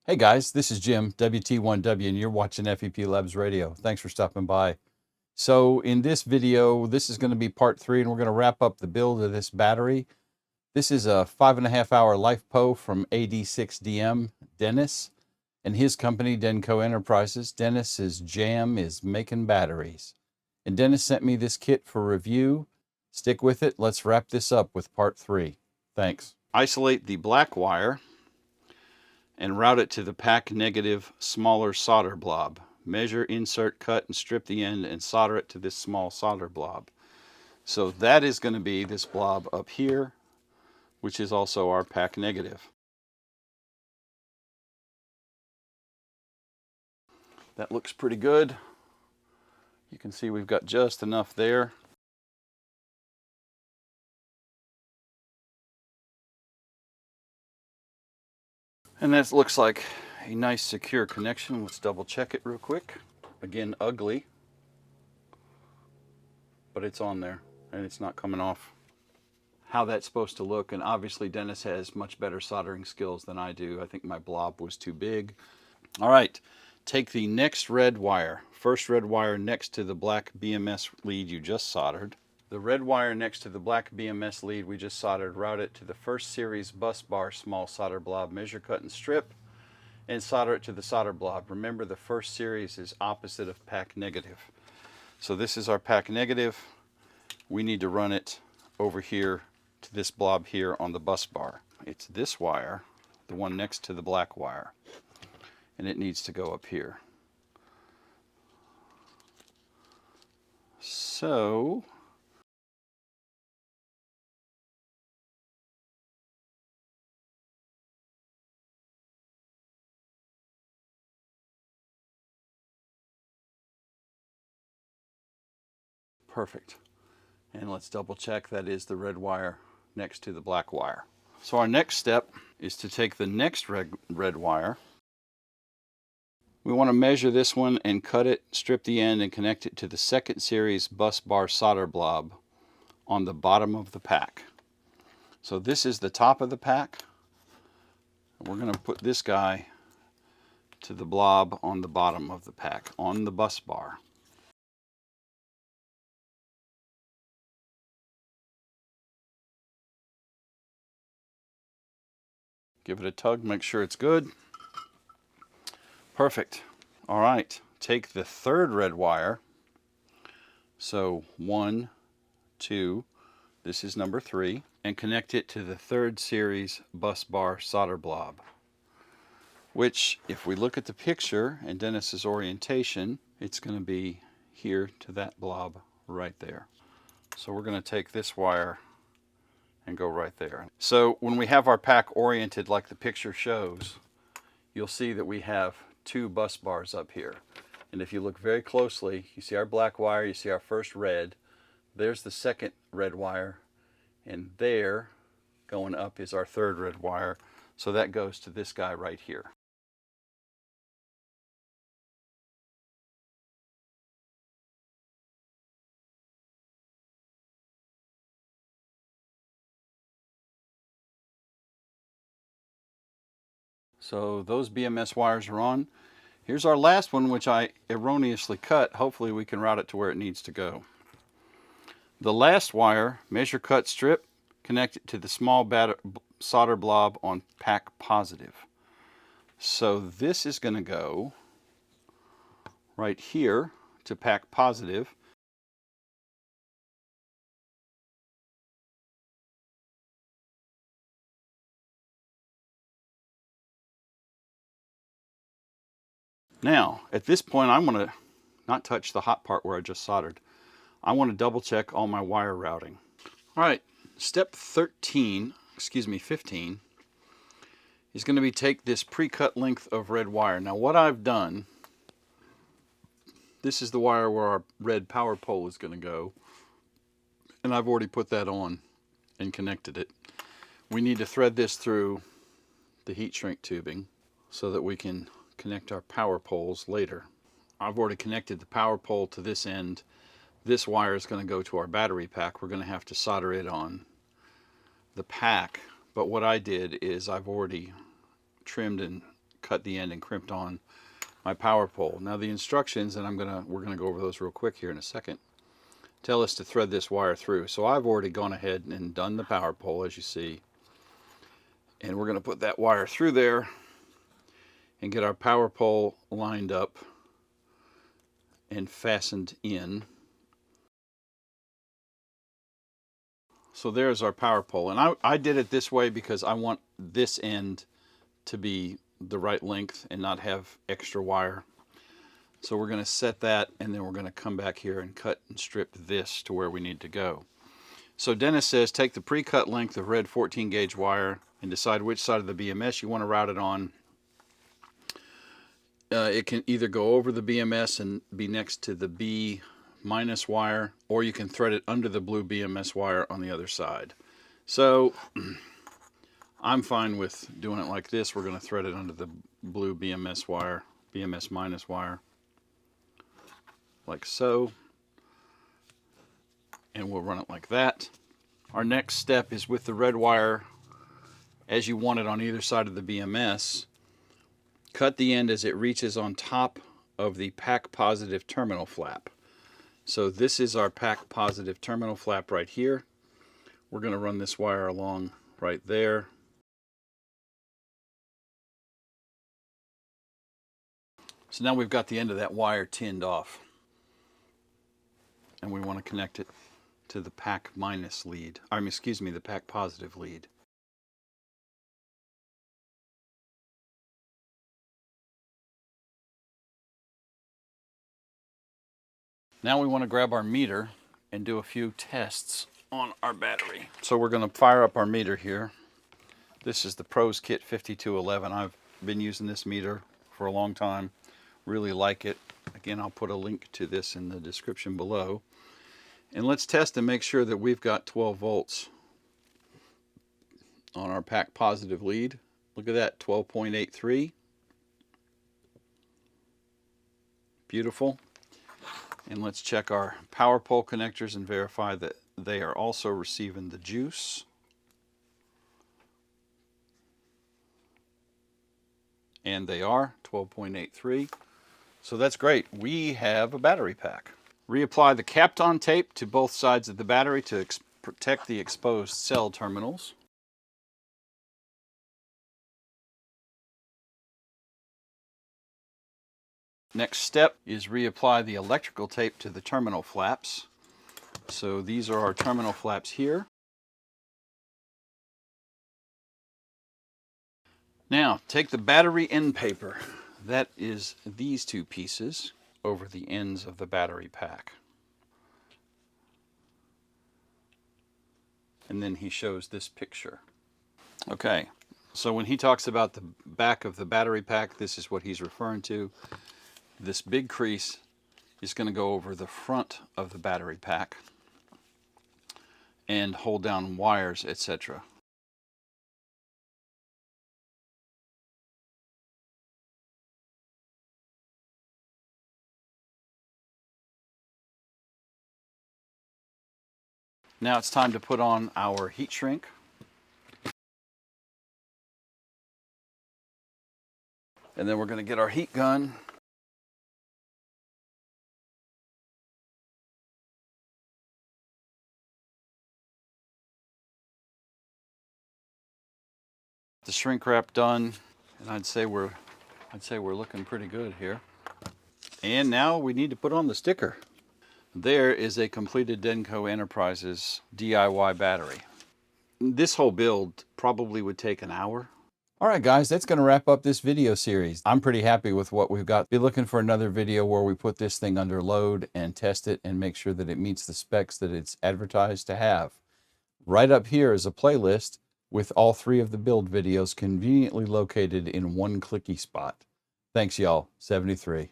Hey guys, this is Jim, WT1W, and you're watching FEP Labs Radio. Thanks for stopping by. So in this video, this is going to be part 3, and we're going to wrap up the build of this battery. This is a 5.5-hour LiFePO from AD6DM, Dennis, and his company, Denco Enterprises. Dennis's jam is making batteries. And Dennis sent me this kit for review. Stick with it. Let's wrap this up with part 3. Thanks. Isolate the black wire and route it to the pack negative smaller solder blob. Measure, insert, cut, and strip the end and solder it to this small solder blob. So that is going to be this blob up here, which is also our pack negative. That looks pretty good. You can see we've got just enough there. And that looks like a nice secure connection. Let's double check it real quick. Again, ugly, but it's on there and it's not coming off. How that's supposed to look, and obviously Dennis has much better soldering skills than I do. I think my blob was too big. All right, take the next red wire, first red wire next to the black BMS lead you just soldered. The red wire next to the black BMS lead we just soldered, route it to the first series bus bar small solder blob, measure, cut, and strip, and solder it to the solder blob. Remember, the first series is opposite of pack negative. So this is our pack negative. We need to run it over here to this blob here on the bus bar. It's this wire, the one next to the black wire, and it needs to go up here. So perfect. And let's double check that is the red wire next to the black wire. So our next step is to take the next red wire. We want to measure this one and cut it, strip the end, and connect it to the second series bus bar solder blob on the bottom of the pack. So this is the top of the pack. We're going to put this guy to the blob on the bottom of the pack, on the bus bar. Give it a tug, make sure it's good. Perfect. All right, take the third red wire. So 1, 2, this is number 3, and connect it to the third series bus bar solder blob, which, if we look at the picture and Dennis's orientation, it's going to be here to that blob right there. So we're going to take this wire and go right there. So when we have our pack oriented like the picture shows, you'll see that we have 2 bus bars up here. And if you look very closely, you see our black wire, you see our first red, there's the second red wire, and there going up is our third red wire. So that goes to this guy right here. So those BMS wires are on. Here's our last one, which I erroneously cut. Hopefully we can route it to where it needs to go. The last wire, measure, cut, strip, connect it to the small solder blob on pack positive. So this is going to go right here to pack positive. Now, at this point, I'm going to not touch the hot part where I just soldered. I want to double check all my wire routing. All right, step 15 is going to be take this pre-cut length of red wire. Now what I've done, this is the wire where our red power pole is going to go, and I've already put that on and connected it. We need to thread this through the heat shrink tubing so that we can connect our power poles later. I've already connected the power pole to this end. This wire is going to go to our battery pack. We're going to have to solder it on the pack, but what I did is I've already trimmed and cut the end and crimped on my power pole. Now the instructions, and we're gonna go over those real quick here in a second, tell us to thread this wire through. So I've already gone ahead and done the power pole, as you see, and we're gonna put that wire through there and get our power pole lined up and fastened in. So there's our power pole, and I did it this way because I want this end to be the right length and not have extra wire. So we're going to set that, and then we're going to come back here and cut and strip this to where we need to go. So Dennis says take the pre-cut length of red 14 gauge wire and decide which side of the BMS you want to route it on. It can either go over the BMS and be next to the B- wire, or you can thread it under the blue BMS wire on the other side. So I'm fine with doing it like this. We're going to thread it under the blue BMS wire, BMS- wire, like so, and we'll run it like that. Our next step is with the red wire, as you want it on either side of the BMS, cut the end as it reaches on top of the pack positive terminal flap. So this is our pack positive terminal flap right here. We're going to run this wire along right there. So now we've got the end of that wire tinned off, and we want to connect it to the pack minus lead. The pack positive lead. Now we want to grab our meter and do a few tests on our battery. So we're going to fire up our meter here. This is the Pros Kit 5211. I've been using this meter for a long time. Really like it. Again, I'll put a link to this in the description below. And let's test and make sure that we've got 12 volts on our pack positive lead. Look at that, 12.83. Beautiful. And let's check our power pole connectors and verify that they are also receiving the juice. And they are, 12.83. So that's great. We have a battery pack. Reapply the Kapton tape to both sides of the battery to protect the exposed cell terminals. Next step is reapply the electrical tape to the terminal flaps. So these are our terminal flaps here. Now take the battery end paper, that is these two pieces, over the ends of the battery pack. And then he shows this picture. Okay, so when he talks about the back of the battery pack, this is what he's referring to. This big crease is going to go over the front of the battery pack and hold down wires, etc. Now it's time to put on our heat shrink. And then we're going to get our heat gun. The shrink wrap done, and I'd say we're looking pretty good here. And now we need to put on the sticker. There is a completed Denco Enterprises DIY battery. This whole build probably would take an hour. All right, guys, that's going to wrap up this video series. I'm pretty happy with what we've got. Be looking for another video where we put this thing under load and test it and make sure that it meets the specs that it's advertised to have. Right up here is a playlist with all 3 of the build videos conveniently located in one clicky spot. Thanks, y'all. 73.